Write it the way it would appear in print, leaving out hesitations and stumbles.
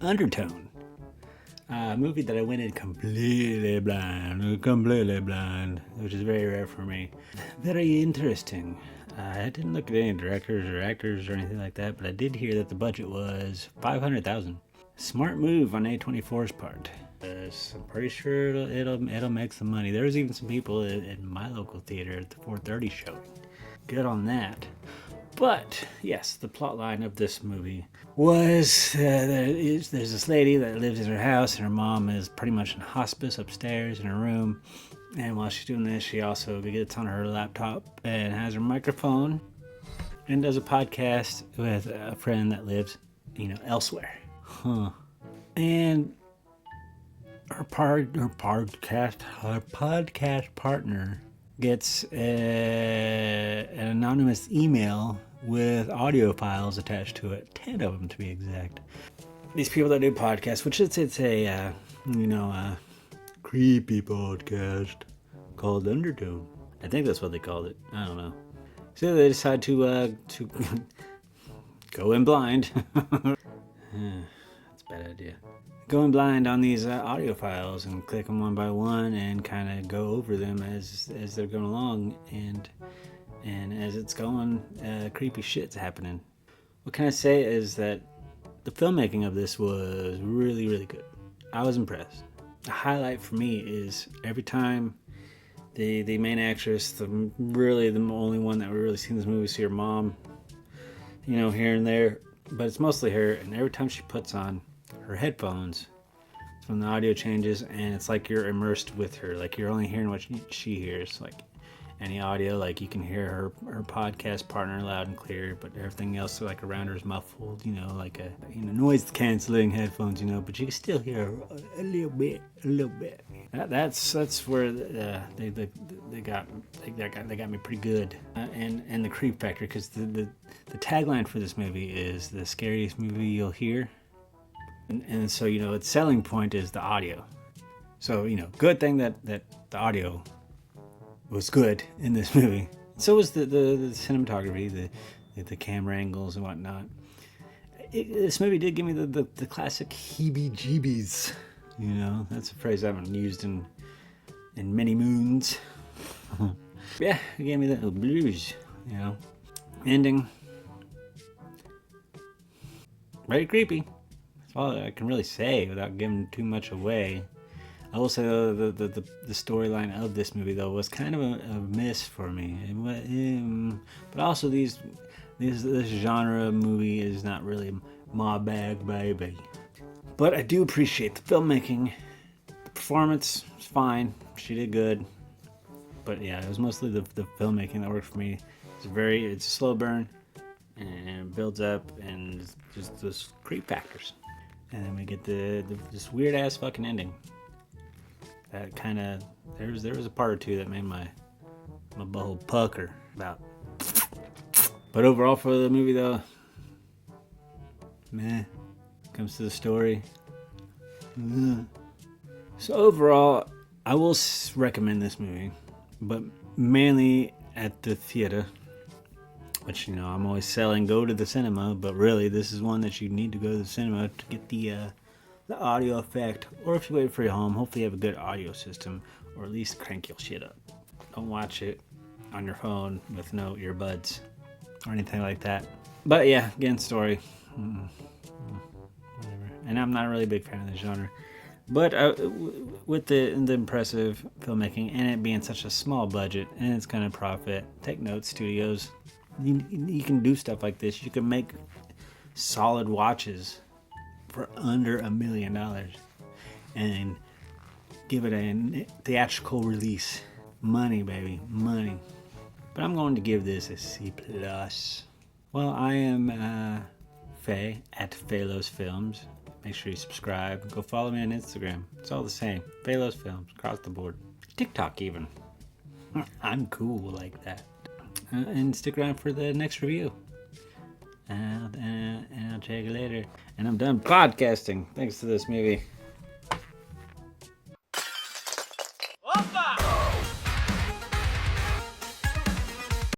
Undertone. A movie that I went in completely blind, which is very rare for me. Very interesting. I didn't look at any directors or actors or anything like that, but I did hear that the budget was $500,000. Smart move on A24's part. I'm pretty sure it'll make some money. There was even some people in my local theater at the 4:30 showing. Good on that. But yes, the plot line of this movie was there's this lady that lives in her house, and her mom is pretty much in hospice upstairs in her room. And while she's doing this, she also gets on her laptop and has her microphone and does a podcast with a friend that lives, elsewhere. And her podcast partner gets an anonymous email with audio files attached to it, 10 of them to be exact. These people that do podcasts, which it's a creepy podcast called Undertone. I think that's what they called it. I don't know. So they decide to go in blind. That's a bad idea. Go in blind on these audio files and click them one by one and kind of go over them as they're going along, and as it's going, creepy shit's happening. What can I say is that the filmmaking of this was really, really good. I was impressed. The highlight for me is every time the main actress, the only one that we really see in this movie, see her mom, here and there, but it's mostly her, and every time she puts on her headphones, it's when the audio changes, and it's like you're immersed with her, like you're only hearing what she hears, like any audio, like you can hear her podcast partner loud and clear, but everything else like around her is muffled, like a noise canceling headphones, but you can still hear a little bit. That's where they got me pretty good, and the creep factor, because the tagline for this movie is the scariest movie you'll hear, and so its selling point is the audio. So good thing that the audio was good in this movie. So was the cinematography, the camera angles and whatnot. This movie did give me the classic heebie-jeebies. That's a phrase I haven't used in many moons. Yeah, it gave me the blues. Ending very creepy. That's all I can really say without giving too much away. I will say though, the storyline of this movie though was kind of a miss for me. But also this genre movie is not really my bag, baby. But I do appreciate the filmmaking. The performance was fine. She did good. But yeah, it was mostly the filmmaking that worked for me. It's a slow burn, and it builds up, and just those creep factors. And then we get this weird ass fucking ending. That kind of there was a part or two that made my butthole pucker about. But overall for the movie though, meh. Comes to the story. So overall, I will recommend this movie, but mainly at the theater, which I'm always selling go to the cinema, but really this is one that you need to go to the cinema to get the audio effect, or if you wait for your home, hopefully you have a good audio system, or at least crank your shit up. Don't watch it on your phone with no earbuds or anything like that. But yeah, again, story. Whatever. And I'm not really a big fan of the genre. But with the impressive filmmaking and it being such a small budget and it's going to profit, take notes, studios. You can do stuff like this. You can make solid watches for under $1 million and give it a theatrical release. Money, baby, money. But I'm going to give this a C+. Well, I am Faye at Phalos Films. Make sure you subscribe. Go follow me on Instagram. It's all the same. Phalos Films, across the board. TikTok even. I'm cool like that. And stick around for the next review. And I'll check you later. And I'm done podcasting thanks to this movie.